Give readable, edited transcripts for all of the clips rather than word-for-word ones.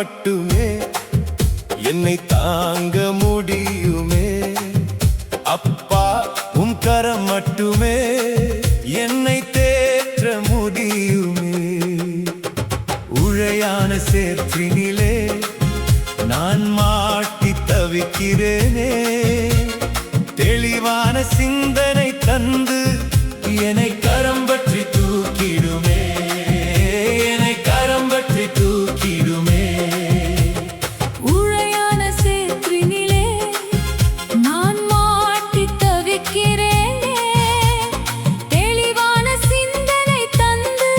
மட்டுமே என்னை தாங்க முடியுமே. அப்பா உம் கரம் மட்டுமே என்னை தேற்ற முடியுமே. உழையான சேற்றினிலே நான் மாட்டி தவிக்கிறேனே. தெளிவான சிந்தனை தந்து என்னை கரம் பற்றி தூக்கிடுமே. என்னை கரம் பற்றி தூக்கிடுமே. உழையான சேற்றினிலே நான் மாட்டி தவிக்கிறேனே. தெளிவான சிந்தனை தந்து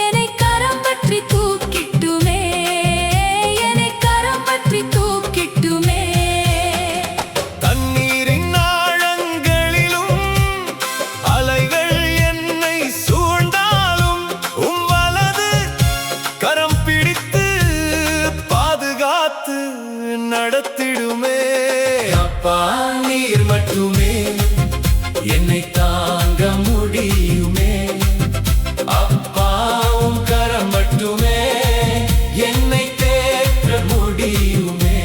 என்னை கரம் பற்றி தூக்கிட்டுமே. என்னை கரம் பற்றி தூக்கிட்டுமே. தண்ணீரின் ஆழங்களிலும் அலைகள் என்னை சூழ்ந்தாலும் உம் வலது கரம் பிடித்து பாதுகாத்து நடத்திடுமே. அப்பா நீர் மட்டுமே என்னை தாங்க முடியுமே. அப்பா உம் கரம் மட்டுமே என்னை தேற்ற முடியுமே.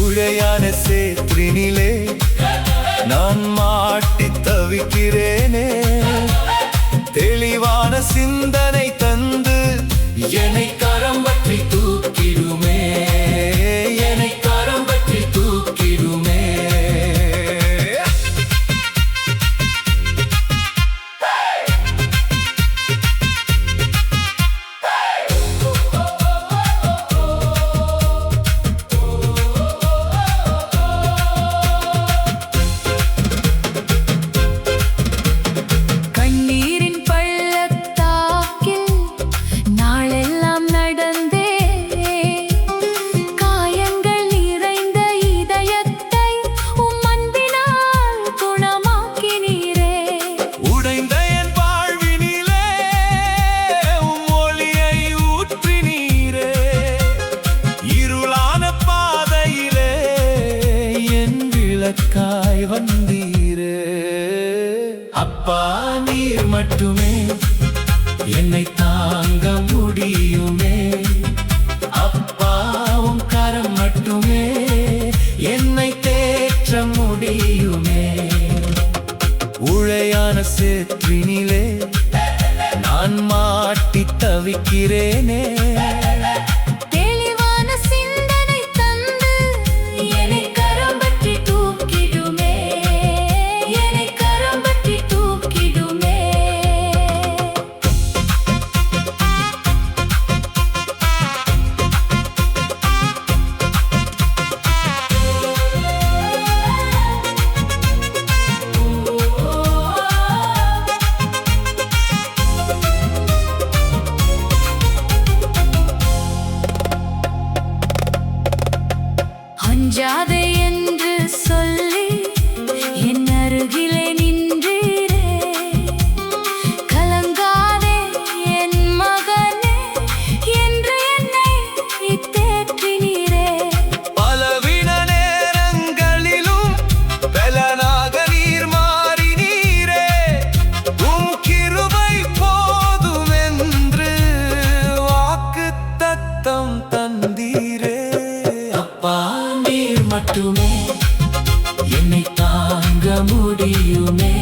உழையான சேற்றினிலே நான் மாட்டி தவிக்கிறேனே. தெளிவான சிந்தனை தந்து என்னை கரம் பற்றி தூக்கிடுமே. என்னை கரம் பற்றி தூக்கிடுமே. கண்ணீரின் பள்ளத்தாக்கில் நாளெல்லாம் நடந்தே. காயங்கள் நிறைந்த இதயத்தை உம் அன்பினால் குணமாக்கினீரே. உடைந்த என் வாழ்வினிலே உம் ஒளியை ஊற்றினீரே. இருளான பாதையிலே என் விளக்காய் வந்தீரே. அப்பா நீர் மட்டுமே என்னை தாங்க முடியுமே. அப்பா உம் கரம் மட்டுமே என்னை தேற்ற முடியுமே. உழையான சேற்றினிலே நான் மாட்டி தவிக்கிறேனே. தெளிவான சிந்தனை தந்து என்னை கரம் பற்றி தூக்கிடுமே. என்னை கரம் பற்றி தூக்கிடுமே. அஞ்சாதே என்று சொல்லி என் அருகிலே நின்றீரே. கலங்காதே என் மகனே என்று என்னை தேற்றினீரே. பலவீன நேரங்களிலும் பலனாக நீர் மாறினீரே. உம் கிருபை போதுமென்று வாக்குத்தத்தம் தந்தீரே. அப்பா நீர் மட்டுமே என்னை தாங்க முடியுமே.